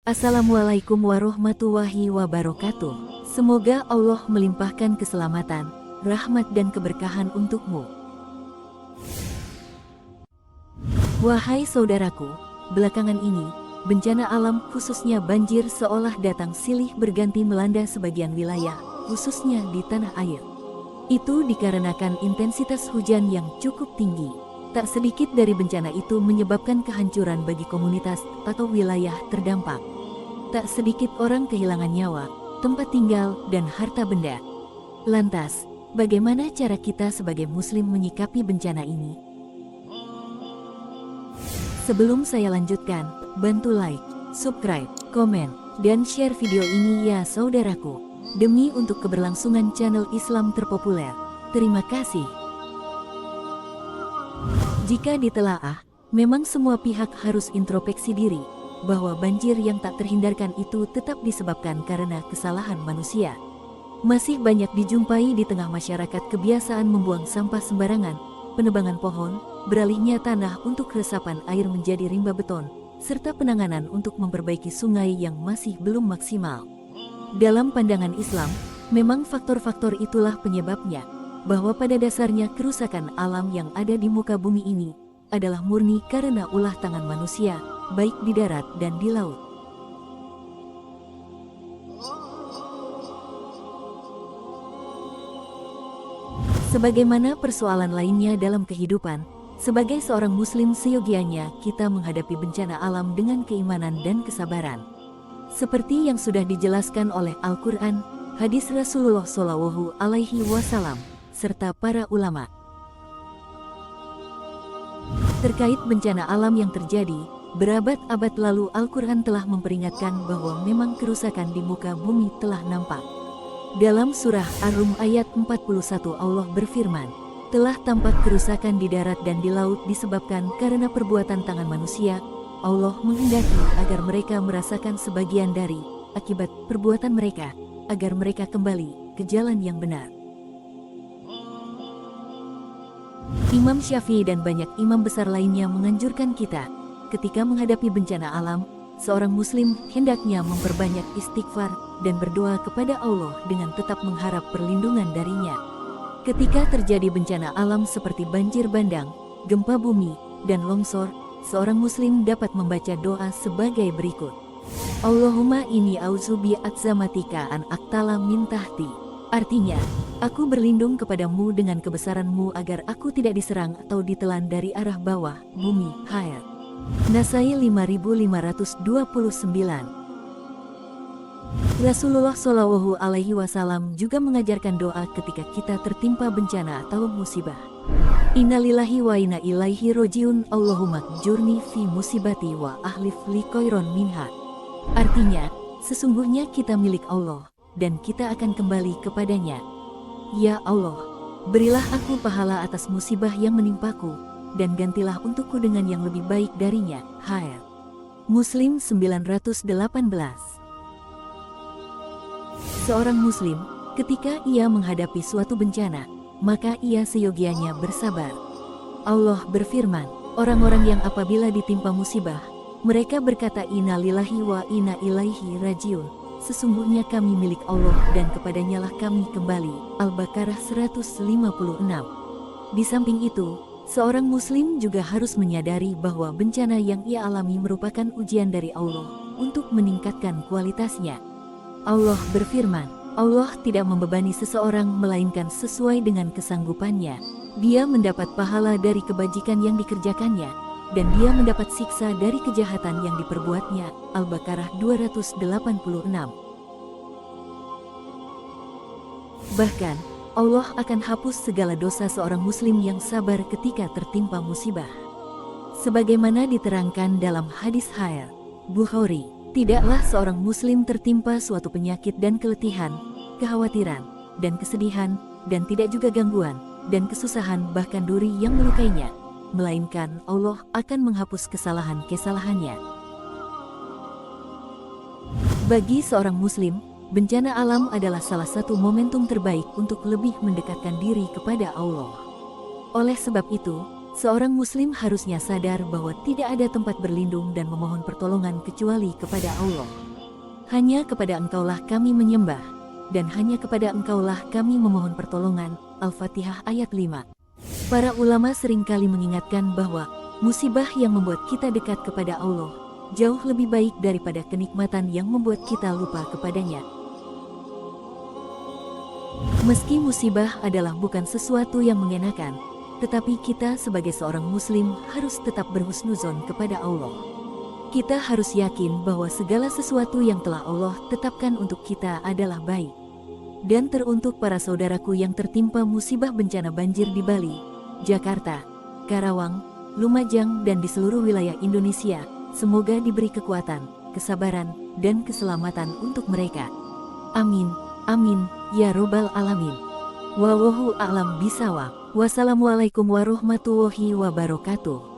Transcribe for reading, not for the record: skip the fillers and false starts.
Assalamualaikum warahmatullahi wabarakatuh. Semoga Allah melimpahkan keselamatan, rahmat dan keberkahan untukmu. Wahai saudaraku, belakangan ini, bencana alam khususnya banjir seolah datang silih berganti melanda sebagian wilayah, khususnya di tanah air. Itu dikarenakan intensitas hujan yang cukup tinggi. Tak sedikit dari bencana itu menyebabkan kehancuran bagi komunitas atau wilayah terdampak. Tak sedikit orang kehilangan nyawa, tempat tinggal, dan harta benda. Lantas, bagaimana cara kita sebagai muslim menyikapi bencana ini? Sebelum saya lanjutkan, bantu like, subscribe, komen, dan share video ini ya saudaraku. Demi untuk keberlangsungan channel Islam terpopuler. Terima kasih. Jika ditelaah, memang semua pihak harus introspeksi diri, bahwa banjir yang tak terhindarkan itu tetap disebabkan karena kesalahan manusia. Masih banyak dijumpai di tengah masyarakat kebiasaan membuang sampah sembarangan, penebangan pohon, beralihnya tanah untuk resapan air menjadi rimba beton, serta penanganan untuk memperbaiki sungai yang masih belum maksimal. Dalam pandangan Islam, memang faktor-faktor itulah penyebabnya, bahwa pada dasarnya kerusakan alam yang ada di muka bumi ini adalah murni karena ulah tangan manusia, baik di darat dan di laut. Sebagaimana persoalan lainnya dalam kehidupan, sebagai seorang muslim seyogianya kita menghadapi bencana alam dengan keimanan dan kesabaran. Seperti yang sudah dijelaskan oleh Al-Quran, hadis Rasulullah SAW, serta para ulama. Terkait bencana alam yang terjadi, berabad-abad lalu Al-Quran telah memperingatkan bahwa memang kerusakan di muka bumi telah nampak. Dalam surah Ar-Rum ayat 41 Allah berfirman, telah tampak kerusakan di darat dan di laut disebabkan karena perbuatan tangan manusia. Allah menghendaki agar mereka merasakan sebagian dari akibat perbuatan mereka, agar mereka kembali ke jalan yang benar. Imam Syafi'i dan banyak imam besar lainnya menganjurkan kita, ketika menghadapi bencana alam, seorang muslim hendaknya memperbanyak istighfar dan berdoa kepada Allah dengan tetap mengharap perlindungan darinya. Ketika terjadi bencana alam seperti banjir bandang, gempa bumi, dan longsor, seorang muslim dapat membaca doa sebagai berikut. Allahumma inni a'udzubi atzamatika an aktala min tahti. Artinya, aku berlindung kepadamu dengan kebesaranmu agar aku tidak diserang atau ditelan dari arah bawah, bumi, hayat. Nasai 5529. Rasulullah SAW juga mengajarkan doa ketika kita tertimpa bencana atau musibah. Innalillahi wa inna ilaihi rojiun, Allahumma jurni fi musibati wa ahlif li khairon minha. Artinya, sesungguhnya kita milik Allah, dan kita akan kembali kepadanya. Ya Allah, berilah aku pahala atas musibah yang menimpaku, dan gantilah untukku dengan yang lebih baik darinya. Hayat Muslim 918. Seorang muslim, ketika ia menghadapi suatu bencana, maka ia seyogianya bersabar. Allah berfirman, orang-orang yang apabila ditimpa musibah, mereka berkata inna lillahi wa inna ilaihi rajiun. Sesungguhnya kami milik Allah dan kepadanya lah kami kembali. Al-Baqarah 156. Di samping itu, seorang muslim juga harus menyadari bahwa bencana yang ia alami merupakan ujian dari Allah untuk meningkatkan kualitasnya. Allah berfirman, Allah tidak membebani seseorang melainkan sesuai dengan kesanggupannya. Dia mendapat pahala dari kebajikan yang dikerjakannya, dan dia mendapat siksa dari kejahatan yang diperbuatnya. Al-Baqarah 286. Bahkan, Allah akan hapus segala dosa seorang muslim yang sabar ketika tertimpa musibah. Sebagaimana diterangkan dalam hadis Sahih Bukhari, tidaklah seorang muslim tertimpa suatu penyakit dan keletihan, kekhawatiran, dan kesedihan, dan tidak juga gangguan, dan kesusahan bahkan duri yang melukainya, melainkan Allah akan menghapus kesalahan-kesalahannya. Bagi seorang muslim, bencana alam adalah salah satu momentum terbaik untuk lebih mendekatkan diri kepada Allah. Oleh sebab itu, Seorang muslim harusnya sadar bahwa tidak ada tempat berlindung dan memohon pertolongan kecuali kepada Allah. Hanya kepada Engkaulah kami menyembah, dan hanya kepada Engkaulah kami memohon pertolongan. Al-Fatihah ayat 5. Para ulama seringkali mengingatkan bahwa musibah yang membuat kita dekat kepada Allah jauh lebih baik daripada kenikmatan yang membuat kita lupa kepadanya. Meski musibah adalah bukan sesuatu yang mengenakan, tetapi kita sebagai seorang muslim harus tetap berhusnuzon kepada Allah. Kita harus yakin bahwa segala sesuatu yang telah Allah tetapkan untuk kita adalah baik. Dan teruntuk para saudaraku yang tertimpa musibah bencana banjir di Bali, Jakarta, Karawang, Lumajang dan di seluruh wilayah Indonesia, semoga diberi kekuatan, kesabaran, dan keselamatan untuk mereka. Amin, amin, ya robbal alamin. Wallahu a'lam bishawab. Wassalamualaikum warahmatullahi wabarakatuh.